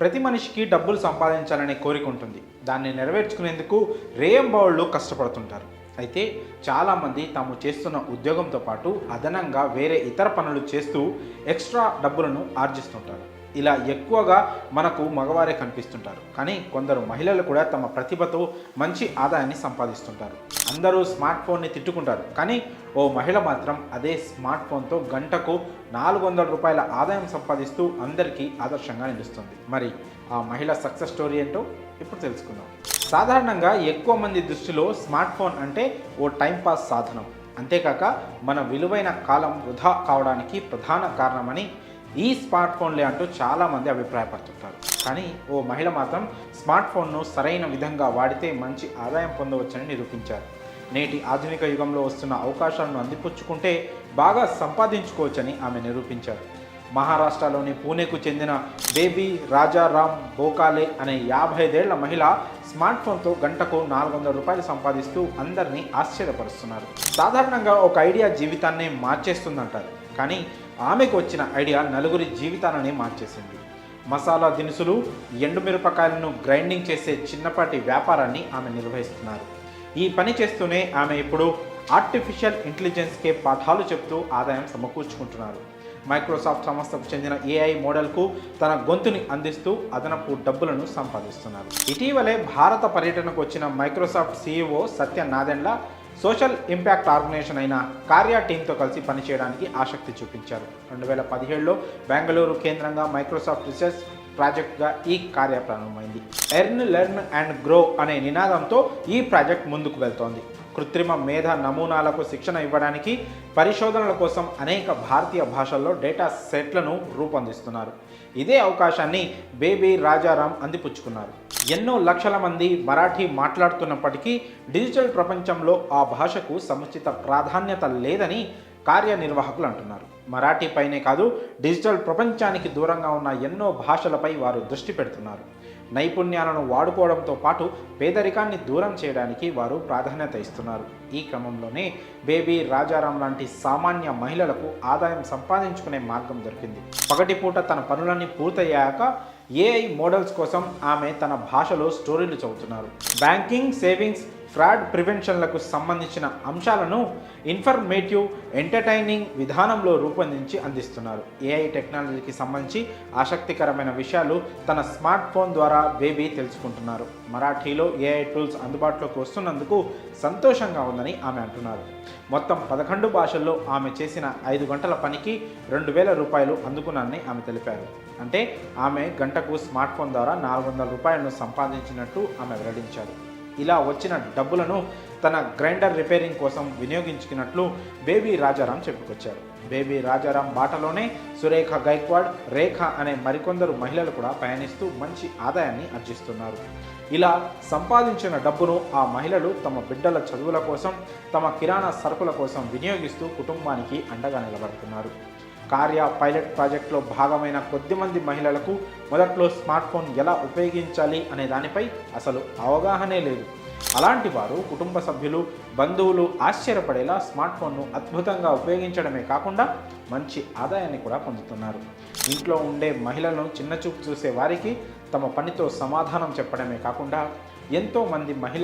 ప్రతి మనిషికి డబ్బులు సంపాదించాలనే కోరిక ఉంటుంది. దాన్ని నెరవేర్చుకునేందుకు రేయింబవళ్ళు కష్టపడుతుంటారు. అయితే చాలామంది తాము చేస్తున్న ఉద్యోగంతో పాటు అదనంగా వేరే ఇతర పనులు చేస్తూ ఎక్స్ట్రా డబ్బులను ఆర్జిస్తుంటారు. ఇలా ఎక్కువగా మనకు మగవారే కనిపిస్తుంటారు. కానీ కొందరు మహిళలు కూడా తమ ప్రతిభతో మంచి ఆదాయాన్ని సంపాదిస్తుంటారు. అందరూ స్మార్ట్ ఫోన్ని తిట్టుకుంటారు, కానీ ఓ మహిళ మాత్రం అదే స్మార్ట్ ఫోన్తో గంటకు 400 రూపాయల ఆదాయం సంపాదిస్తూ అందరికీ ఆదర్శంగా నిలుస్తుంది. మరి ఆ మహిళ సక్సెస్ స్టోరీ ఏంటో ఇప్పుడు తెలుసుకుందాం. సాధారణంగా ఎక్కువ మంది దృష్టిలో స్మార్ట్ ఫోన్ అంటే ఓ టైంపాస్ సాధనం, అంతేకాక మన విలువైన కాలం వృధా కావడానికి ప్రధాన కారణమని ఈ స్మార్ట్ ఫోన్లే అంటూ చాలామంది అభిప్రాయపడుతుంటారు. కానీ ఓ మహిళ మాత్రం స్మార్ట్ ఫోన్ను సరైన విధంగా వాడితే మంచి ఆదాయం పొందవచ్చని నిరూపించారు. నేటి ఆధునిక యుగంలో వస్తున్న అవకాశాలను అందిపుచ్చుకుంటే బాగా సంపాదించుకోవచ్చని ఆమె నిరూపించారు. మహారాష్ట్రలోని పూణేకు చెందిన బేబీ రాజారామ్ బోకాలే అనే 55 ఏళ్ల మహిళ స్మార్ట్ ఫోన్తో గంటకు 400 రూపాయలు సంపాదిస్తూ అందరినీ ఆశ్చర్యపరుస్తున్నారు. సాధారణంగా ఒక ఐడియా జీవితాన్నే మార్చేస్తుందంటారు, కానీ ఆమెకు వచ్చిన ఐడియా నలుగురి జీవితాలనే మార్చేసింది. మసాలా దినుసులు, ఎండుమిరపకాయలను గ్రైండింగ్ చేసే చిన్నపాటి వ్యాపారాన్ని ఆమె నిర్వహిస్తున్నారు. ఈ పని చేస్తూనే ఆమె ఇప్పుడు ఆర్టిఫిషియల్ ఇంటెలిజెన్స్కే పాఠాలు చెప్తూ ఆదాయం సమకూర్చుకుంటున్నారు. మైక్రోసాఫ్ట్ సంస్థకు చెందిన ఏఐ మోడల్కు తన గొంతుని అందిస్తూ అదనపు డబ్బులను సంపాదిస్తున్నారు. ఇటీవలే భారత పర్యటనకు వచ్చిన మైక్రోసాఫ్ట్ సీఈఓ సత్య నాదెండ్ల సోషల్ ఇంపాక్ట్ ఆర్గనైజేషన్ అయిన కార్యా టీంతో కలిసి పనిచేయడానికి ఆసక్తి చూపించారు. 2017లో బెంగళూరు కేంద్రంగా మైక్రోసాఫ్ట్ రీసెర్చ్ ప్రాజెక్ట్గా ఈ కార్య ప్రారంభమైంది. ఎర్న్, లెర్న్ అండ్ గ్రో అనే నినాదంతో ఈ ప్రాజెక్ట్ ముందుకు వెళ్తోంది. కృత్రిమ మేధ నమూనాలకు శిక్షణ ఇవ్వడానికి పరిశోధనల కోసం అనేక భారతీయ భాషల్లో డేటా సెట్లను రూపొందిస్తున్నారు. ఇదే అవకాశాన్ని బేబీ రాజారాం అందిపుచ్చుకున్నారు. ఎన్నో లక్షల మంది మరాఠీ మాట్లాడుతున్నప్పటికీ డిజిటల్ ప్రపంచంలో ఆ భాషకు సముచిత ప్రాధాన్యత లేదని కార్యనిర్వాహకులు అంటున్నారు. మరాఠీ పైనే కాదు, డిజిటల్ ప్రపంచానికి దూరంగా ఉన్న ఎన్నో భాషలపై వారు దృష్టి పెడుతున్నారు. నైపుణ్యాలను వాడుకోవడంతో పాటు పేదరికాన్ని దూరం చేయడానికి వారు ప్రాధాన్యత ఇస్తున్నారు. ఈ క్రమంలోనే బేబీ రాజారాం లాంటి సామాన్య మహిళలకు ఆదాయం సంపాదించుకునే మార్గం దొరికింది. పగటిపూట తన పనులన్నీ పూర్తయ్యాక ఏఐ మోడల్స్ కోసం ఆమె తన భాషలో స్టోరీలు చెబుతున్నారు. బ్యాంకింగ్, సేవింగ్స్, ఫ్రాడ్ ప్రివెన్షన్లకు సంబంధించిన అంశాలను ఇన్ఫర్మేటివ్, ఎంటర్టైనింగ్ విధానంలో రూపొందించి అందిస్తున్నారు. ఏఐ టెక్నాలజీకి సంబంధించి ఆసక్తికరమైన విషయాలు తన స్మార్ట్ ఫోన్ ద్వారా బేబీ తెలుసుకుంటున్నారు. మరాఠీలో ఏఐ టూల్స్ అందుబాటులోకి వస్తున్నందుకు సంతోషంగా ఉందని ఆమె అంటున్నారు. మొత్తం 11 భాషల్లో ఆమె చేసిన 5 గంటల పనికి 2000 రూపాయలు అందుకున్నారని ఆమె తెలిపారు. అంటే ఆమె గంటకు స్మార్ట్ ఫోన్ ద్వారా 400 రూపాయలను సంపాదించినట్టు ఆమె వెల్లడించారు. ఇలా వచ్చిన డబ్బులను తన గ్రైండర్ రిపేరింగ్ కోసం వినియోగించుకున్నట్లు బేబీ రాజారాం చెప్పుకొచ్చారు. బేబీ రాజారాం బాటలోనే సురేఖ గైక్వాడ్, రేఖ అనే మరికొందరు మహిళలు కూడా పయనిస్తూ మంచి ఆదాయాన్ని ఆర్జిస్తున్నారు. ఇలా సంపాదించిన డబ్బును ఆ మహిళలు తమ బిడ్డల చదువుల కోసం, తమ కిరాణా సరుకుల కోసం వినియోగిస్తూ కుటుంబానికి అండగా నిలబడుతున్నారు. కార్య పైలట్ ప్రాజెక్టులో భాగమైన కొద్దిమంది మహిళలకు మొదట్లో స్మార్ట్ ఫోన్ ఎలా ఉపయోగించాలి అనే దానిపై అసలు అవగాహనే లేదు. అలాంటి వారు కుటుంబ సభ్యులు, బంధువులు ఆశ్చర్యపడేలా స్మార్ట్ ఫోన్ను అద్భుతంగా ఉపయోగించడమే కాకుండా మంచి ఆదాయాన్ని కూడా పొందుతున్నారు. ఇంట్లో ఉండే మహిళలను చిన్నచూపు చూసే వారికి తమ పనితో సమాధానం చెప్పడమే కాకుండా ఎంతోమంది మహిళ